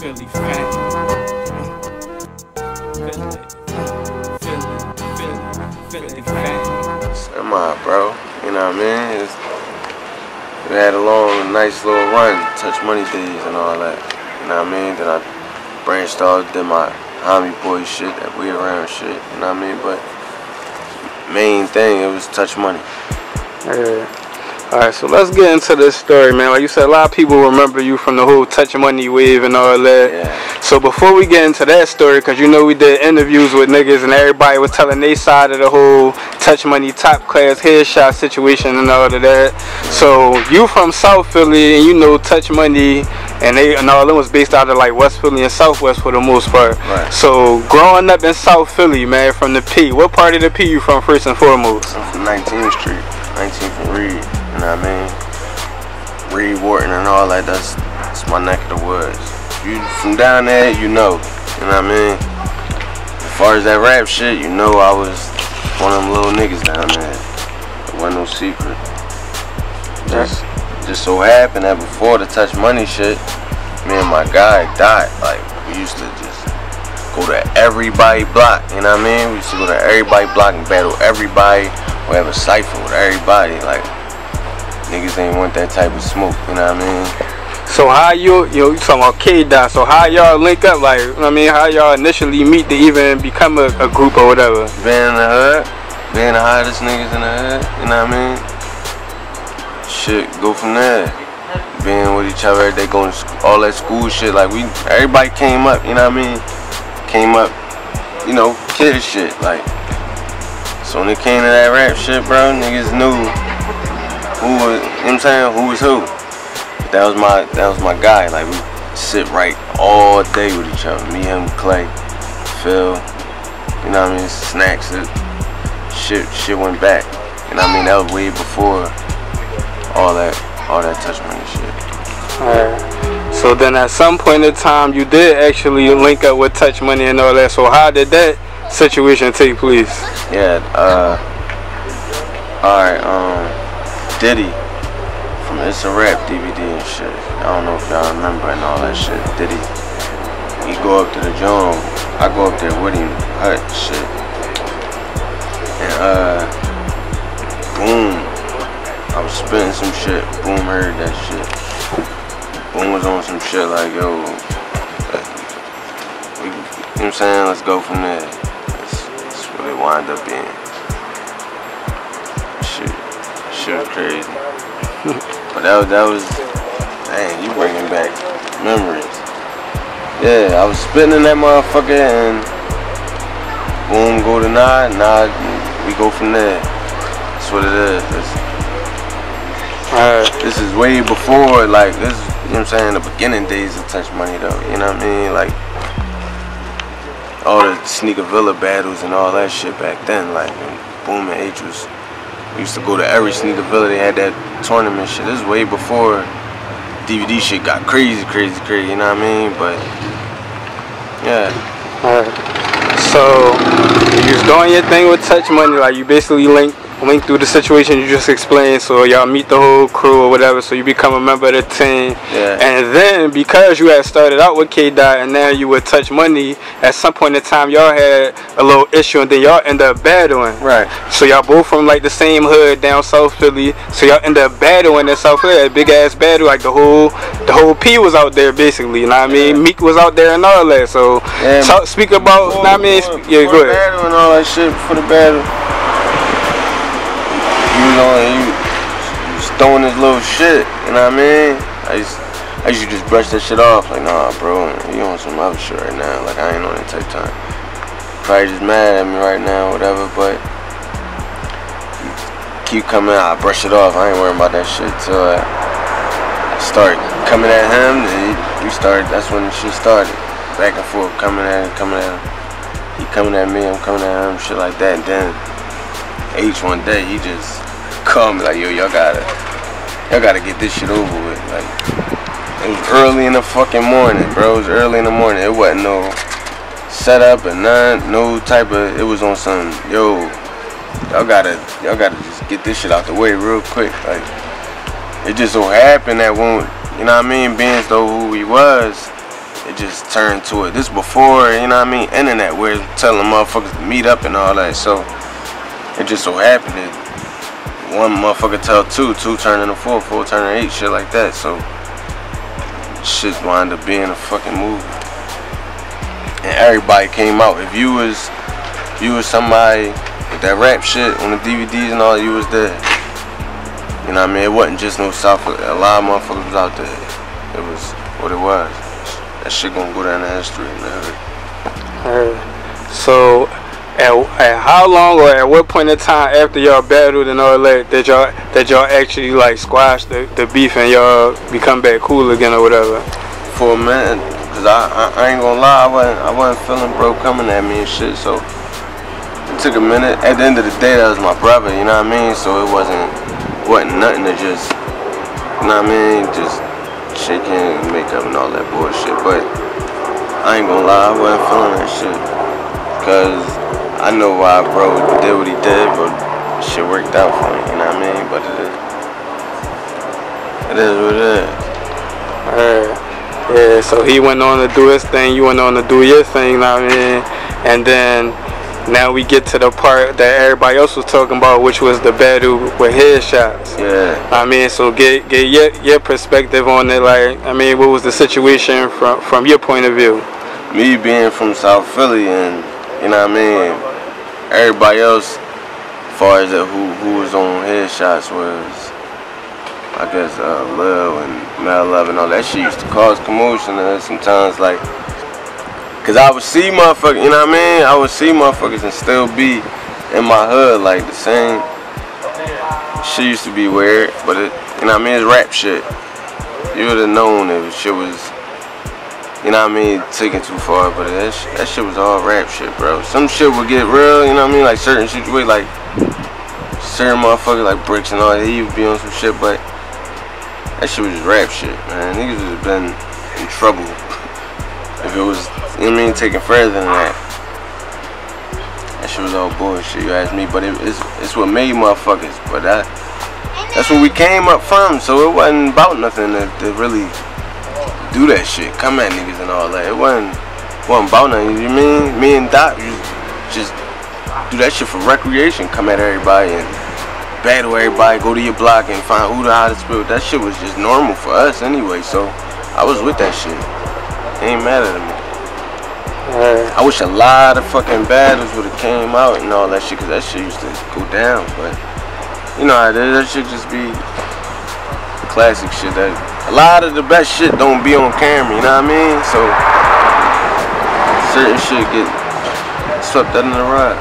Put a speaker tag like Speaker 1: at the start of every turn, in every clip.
Speaker 1: Philly fan. Philly fan.
Speaker 2: F.A.M.E, bro. You know what I mean? We had a long, nice little run, Touch Money days and all that. You know what I mean? Then I branched off, did my F.A.M.E boy shit, that we around shit. You know what I mean? But main thing, it was Touch Money.
Speaker 3: Yeah. Alright, so let's get into this story, man. Like you said, a lot of people remember you from the whole Touch Money wave and all that.
Speaker 2: Yeah.
Speaker 3: So before we get into that story, because you know we did interviews with niggas and everybody was telling their side of the whole Touch Money top class headshot situation and all of that. So you from South Philly and you know Touch Money and all of them was based out of like West Philly and Southwest for the most part.
Speaker 2: Right.
Speaker 3: So growing up in South Philly, man, from the P, what part of the P you from first and foremost?
Speaker 2: I'm from 19th Street, 19th and Reed. You know what I mean? Reed, Wharton, and all that, that's my neck of the woods. You from down there, you know. You know what I mean? As far as that rap shit, you know I was one of them little niggas down there. It wasn't no secret. Just so happened that before the Touch Money shit, me and my guy died. Like, we used to just go to everybody block, you know what I mean? We used to go to everybody block and battle everybody, or have a cypher with everybody. Like, niggas ain't want that type of smoke, you know what I mean?
Speaker 3: So how you talking about K-Dot, so how y'all link up, like, you know what I mean, how y'all initially meet to even become a group or whatever?
Speaker 2: Being in the hood, being the hottest niggas in the hood, you know what I mean? Shit, go from there. Being with each other, they going to all that school shit, like everybody came up, you know what I mean? Came up, you know, kid shit, like. So when it came to that rap shit, bro, niggas knew who was, you know what I'm saying, who was who. But that was my guy. Like, we sit right all day with each other. Me, him, Clay, Phil, you know what I mean, snacks, shit went back. You know what I mean, that was way before all that Touch Money shit.
Speaker 3: Alright. So then at some point in time you did actually link up with Touch Money and all that. So how did that situation take place?
Speaker 2: Yeah, alright, Diddy from It's a Rap DVD and shit. I don't know if y'all remember and all that shit. Diddy, he go up to the joint. I go up there with him, hut shit. And boom, I was spitting some shit. Boom heard that shit. Boom was on some shit like, yo, you know what I'm saying? Let's go from there. That's what it wind up being. Shit was crazy. But that was, dang, you bringing back memories. Yeah, I was spitting in that motherfucker and boom, go to Nod, we go from there. That's what it is. This is way before, like, this, you know what I'm saying, the beginning days of Touch Money though, you know what I mean? Like, all the Sneaker Villa battles and all that shit back then, like, when Boom and H was, we used to go to every Sneaker Villa, they had that tournament shit. This is way before DVD shit got crazy, you know what I mean? But, yeah.
Speaker 3: Alright. So, you was doing your thing with Touch Money, like you basically link through the situation you just explained, so y'all meet the whole crew or whatever, so you become a member of the team.
Speaker 2: Yeah.
Speaker 3: And then because you had started out with K-Dot and now you would Touch Money, at some point in time y'all had a little issue and then y'all end up battling.
Speaker 2: Right.
Speaker 3: So y'all both from like the same hood down South Philly, so y'all end up battling in South Philly, a big ass battle, like the whole P was out there basically, you know what I mean? Meek was out there and all that, so yeah, speak about, you know what I mean? Yeah, go ahead.
Speaker 2: Battle and all that shit before the battle. He was throwing his little shit, you know what I mean? I used to just brush that shit off, like, nah, bro, you on some other shit right now, like, I ain't on that type time. Probably just mad at me right now, whatever, but keep coming out, I brush it off, I ain't worrying about that shit till I start coming at him, and that's when the shit started. Back and forth, coming at him. He coming at me, I'm coming at him, shit like that, and then H one day, he just called me like, yo, y'all gotta get this shit over with. Like, it was early in the fucking morning, bro. It was early in the morning. It wasn't no setup and none, no type of, it was on some, yo, y'all gotta just get this shit out the way real quick. Like, it just so happened that when, you know what I mean, being though who he was, it just turned to it. This before, you know what I mean, internet, where it's telling motherfuckers to meet up and all that. So it just so happened that one motherfucker tell two turn into four turn into eight, shit like that. So shit wound up being a fucking movie, and everybody came out. If you was somebody with that rap shit on the DVDs and all, you was there. You know what I mean? It wasn't just no South. A lot of motherfuckers was out there. It was what it was. That shit gonna go down in history, man.
Speaker 3: So, at how long or at what point in time after y'all battled and all that that y'all actually like squash the beef and y'all become back cool again or whatever?
Speaker 2: For a minute, cause I ain't gonna lie, I wasn't feeling bro coming at me and shit. So it took a minute. At the end of the day, that was my brother. You know what I mean? So it wasn't nothing to just, you know what I mean, just shake hands and make up and all that bullshit. But I ain't gonna lie, I wasn't feeling that shit, cause I know why bro did what he did, but shit worked out for me, you know what I mean? But it is what it is.
Speaker 3: Yeah, so he went on to do his thing, you went on to do your thing, you know what I mean? And then now we get to the part that everybody else was talking about, which was the battle with headshots.
Speaker 2: Yeah.
Speaker 3: I mean, so get your perspective on it. Like, I mean, what was the situation from your point of view?
Speaker 2: Me being from South Philly, and you know what I mean, everybody else, as far as who was on headshots, was I guess Lil and Mel Love and all that shit used to cause commotion sometimes, like. Cause I would see motherfuckers, you know what I mean? I would see motherfuckers and still be in my hood, like the same shit used to be weird, but it, you know what I mean? It's rap shit. You would have known if shit was, you know what I mean, taken too far, but that shit was all rap shit, bro. Some shit would get real, you know what I mean? Like certain situations, like certain motherfuckers like Bricks and all that, he would be on some shit, but that shit was just rap shit, man. Niggas would have been in trouble if it was, you know what I mean, taking further than that. That shit was all bullshit, you ask me, but it's what made motherfuckers. But that's where we came up from, so it wasn't about nothing to really do that shit, come at niggas and all that. It wasn't about nothing, you mean? Me and Doc just do that shit for recreation, come at everybody and battle everybody, go to your block and find who the hottest spirit. That shit was just normal for us anyway, so I was with that shit. It ain't matter to me. I wish a lot of fucking battles would have came out and all that shit, cause that shit used to go down. But you know how it is, that shit just be classic shit. That a lot of the best shit don't be on camera, you know what I mean? So certain shit get swept under the rug.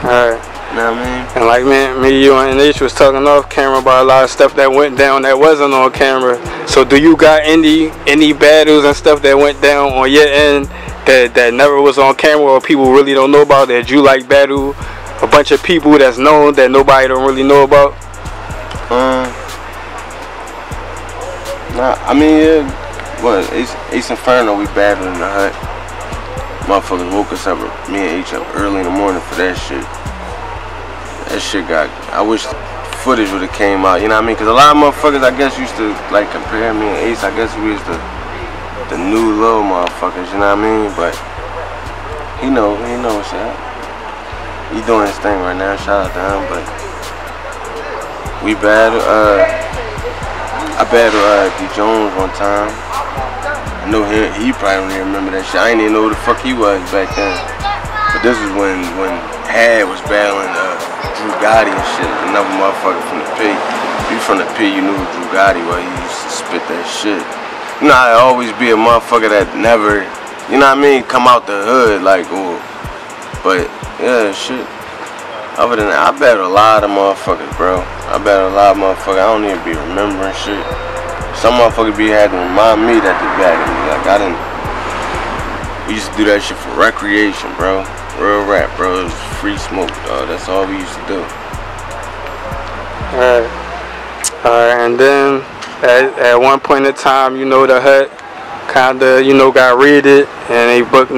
Speaker 3: Alright.
Speaker 2: You know what I mean?
Speaker 3: And like me, you and H was talking off camera about a lot of stuff that went down that wasn't on camera. So do you got any battles and stuff that went down on your end that never was on camera or people really don't know about, that you like battle a bunch of people that's known that nobody don't really know about?
Speaker 2: Nah, I mean, what, Ace Inferno, we battled in the hut. Motherfuckers woke us up, me and H up early in the morning for that shit. That shit I wish footage would have came out, you know what I mean? Cause a lot of motherfuckers, I guess, used to like compare me and Ace. I guess we was the new little motherfuckers, you know what I mean? But he knows what's up. He doing his thing right now, shout out to him. But we battled, I battled D Jones one time. I know he probably don't even remember that shit. I ain't even know who the fuck he was back then. But this is when Had was battling Drew Gotti and shit, another motherfucker from the P. If you from the P, you knew who Drew Gotti was. He used to spit that shit. You know, I always be a motherfucker that never, you know what I mean, come out the hood, like, ooh. But, yeah, shit. Other than that, I battle a lot of motherfuckers, bro. I battle a lot of motherfuckers. I don't even be remembering shit. Some motherfuckers had to remind me that they battled me. Like, we used to do that shit for recreation, bro. Real rap, bro. It was free smoke, dog. That's all we used to do.
Speaker 3: Alright. And then at one point in time, you know, the hut kinda, you know, got raided and they booked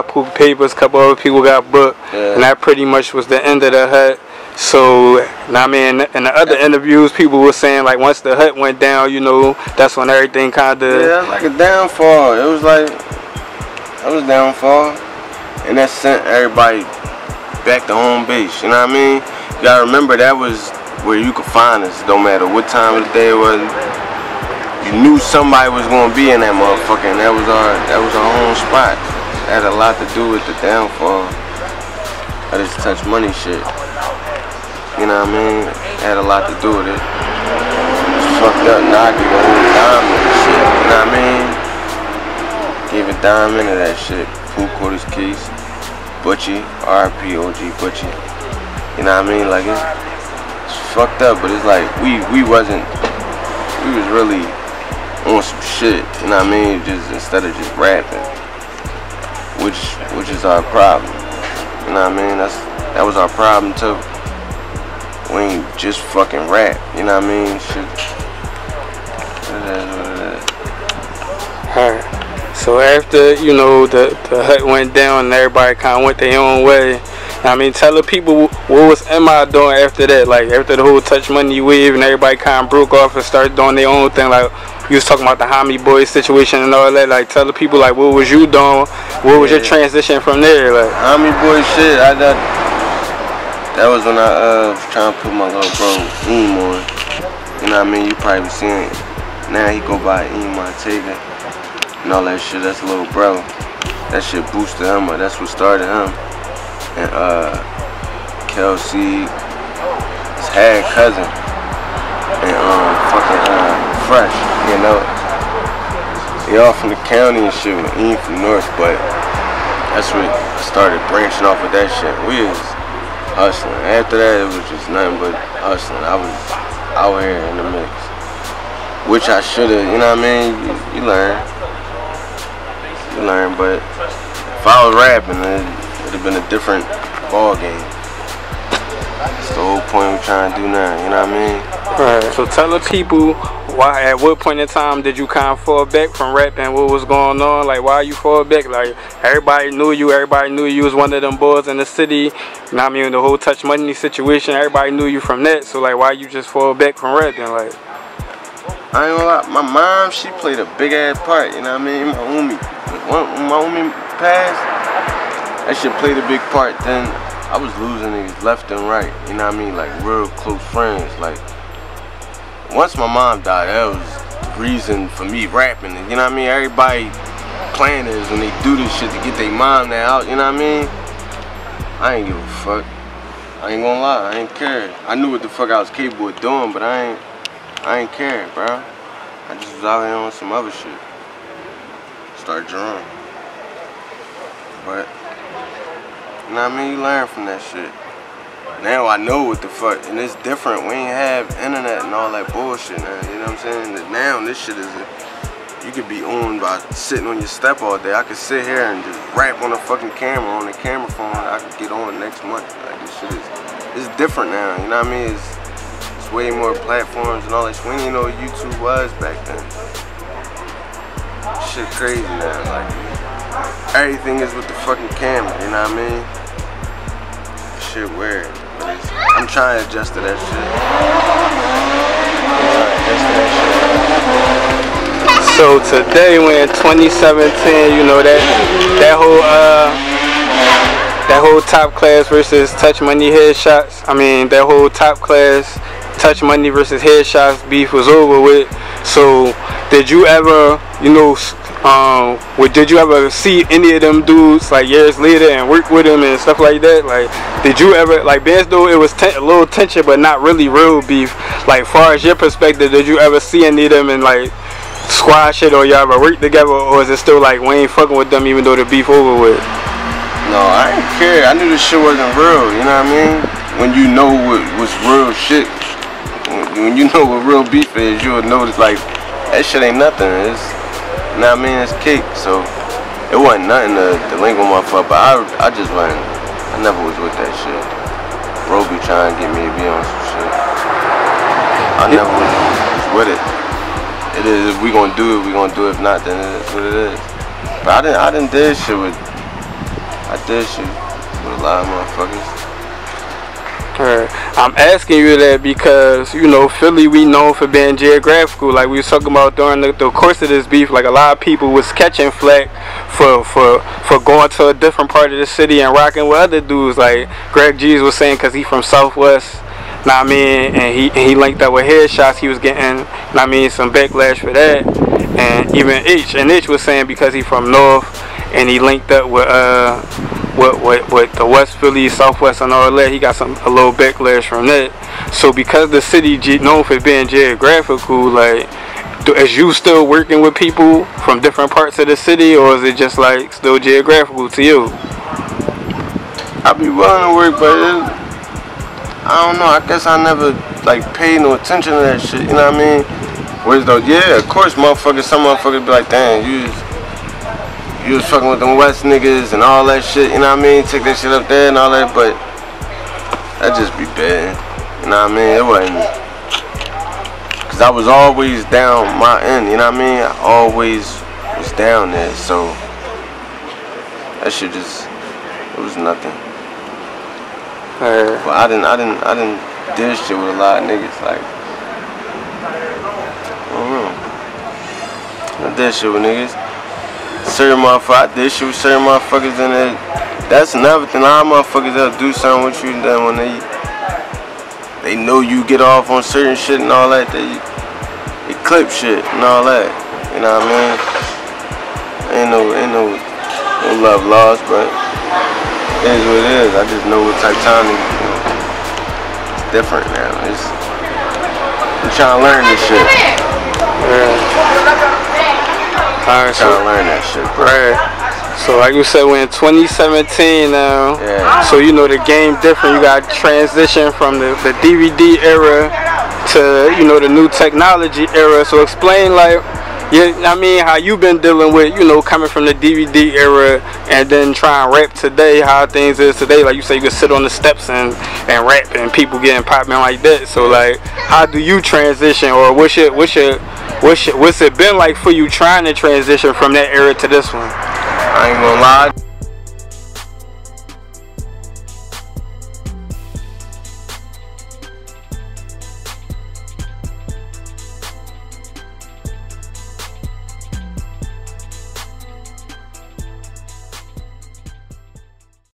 Speaker 3: Poop Papers, a couple other people got booked, and that pretty much was the end of the hut. So, I mean, in the other interviews, people were saying like once the hut went down, you know, that's when everything kinda...
Speaker 2: Yeah, it was like a downfall. It was like, That was downfall. And that sent everybody back to home base, you know what I mean? You gotta remember that was where you could find us, no matter what time of the day it was. You knew somebody was gonna be in that motherfucker, and that was our home spot. That had a lot to do with the downfall of this Touch Money shit. You know what I mean? It had a lot to do with it. It's fucked up. Now I give a whole dime into shit. You know what I mean? Gave a dime into that shit. Food Quarters Keys, Butchie, R.I.P. OG Butchie. You know what I mean? Like it's fucked up, but it's like we was really on some shit. You know what I mean? Just instead of just rapping, which is our problem. You know what I mean? That was our problem too. We ain't just fucking rap. You know what I mean? Shit.
Speaker 3: Alright. So after, you know, the hut went down and everybody kind of went their own way, I mean, tell the people what was F.A.M.E doing after that, like after the whole Touch Money wave and everybody kind of broke off and started doing their own thing, like you was talking about the F.A.M.E boys situation and all that, like tell the people like what was you doing, what was your transition from there, like
Speaker 2: F.A.M.E boy shit, that was when I was trying to put my little bro F.A.M.E on, you know what I mean, you probably seen it, now he go by F.A.M.E Montega and all that shit, that's little bro, that shit boosted him, or that's what started him. And Kelsey, his had cousin, and fucking Fresh, you know. They all from the county and shit, and he from North, but that's what started branching off of that shit. We was hustling. After that, it was just nothing but hustling. I was out here in the mix, which I should've, you know what I mean? You learn, but if I was rapping, it'd have been a different ball game. That's the whole point we're trying to do now, you know what I mean?
Speaker 3: Right. So tell the people why, at what point in time did you kind of fall back from rapping? What was going on? Like why you fall back? Like everybody knew you was one of them boys in the city. You know what I mean? The whole Touch Money situation, everybody knew you from that. So like why you just fall back from rapping? Like
Speaker 2: I ain't gonna lie, my mom, she played a big ass part, you know what I mean? My homie passed. That shit played a big part. Then I was losing niggas left and right, you know what I mean, like real close friends. Like once my mom died, that was the reason for me rapping. And, you know what I mean, everybody playing is when they do this shit to get their mom now out, you know what I mean. I ain't give a fuck. I ain't gonna lie, I ain't care. I knew what the fuck I was capable of doing, but I ain't care, bro. I just was out here on some other shit. Start drawing, but. You know what I mean? You learn from that shit. Now I know what the fuck, and it's different. We ain't have internet and all that bullshit now, you know what I'm saying? Now this shit is, you could be on by sitting on your step all day. I could sit here and just rap on a fucking camera, on the camera phone. I could get on next month. Like this shit it's different now, you know what I mean? It's way more platforms and all that shit. We didn't even know what YouTube was back then. Shit crazy now, like everything is with the fucking camera, you know what I mean? Shit weird, but I'm trying to adjust to that shit.
Speaker 3: so today we're in 2017, you know that whole top class versus Touch Money headshots. I mean that whole top class Touch Money versus headshots beef was over with. So did you ever, you know, did you ever see any of them dudes like years later and work with them and stuff like that? Like, did you ever, like, as though it was a little tension but not really real beef, like, far as your perspective, did you ever see any of them and like squash it, or y'all ever work together, or is it still like we ain't fucking with them even though the beef over with?
Speaker 2: No, I didn't care. I knew this shit wasn't real, you know what I mean? When you know what's real shit, when you know what real beef is, you'll notice like that shit ain't nothing. It's, you know what I mean? It's cake, so it wasn't nothing to link with motherfucker, but I just wasn't, I never was with that shit. Bro be trying to get me to be on some shit. I never was with it. It is, if we gonna do it, we gonna do it. If not, then it is what it is. But I didn't did shit with a lot of motherfuckers.
Speaker 3: I'm asking you that because, you know, Philly, we known for being geographical. Like we was talking about during the course of this beef, like a lot of people was catching flack for going to a different part of the city and rocking with other dudes. Like Greg G's was saying because he from Southwest, know what I mean, and he linked up with headshots, he was getting, know what I mean, some backlash for that. And even H was saying because he from North and he linked up with the West Philly, Southwest, and all that, he got a little backlash from that. So because the city known for being geographical, like, is you still working with people from different parts of the city, or is it just like still geographical to you?
Speaker 2: I be willing to work, but I don't know. I guess I never like paid no attention to that shit. You know what I mean? Whereas though, yeah, of course, some motherfuckers be like, damn, you was fucking with them West niggas and all that shit, you know what I mean? Take that shit up there and all that, but that just be bad, you know what I mean? It wasn't, cause I was always down my end, you know what I mean? I always was down there, so that shit just, it was nothing. But I didn't did shit with a lot of niggas, like, I don't know. I did shit with niggas. Certain motherfuckers, I did shit with certain motherfuckers, and that's another thing. A lot of motherfuckers that'll do something with you, and then when they know you get off on certain shit and all that, they clip shit and all that. You know what I mean? Ain't no love lost, but it is what it is. I just know what type of time it's different now. I'm trying to learn this shit.
Speaker 3: Alright,
Speaker 2: trying to learn that shit, bro.
Speaker 3: Right. So like you said, we're in 2017 now.
Speaker 2: Yeah.
Speaker 3: So you know the game different. You got transition from the DVD era to, you know, the new technology era. So explain, like, yeah, I mean, how you been dealing with, you know, coming from the DVD era and then trying to rap today, how things is today. Like you say, you can sit on the steps and rap and people getting popping like that. So like, how do you transition, or what's it been like for you trying to transition from that era to this one?
Speaker 2: I ain't gonna lie.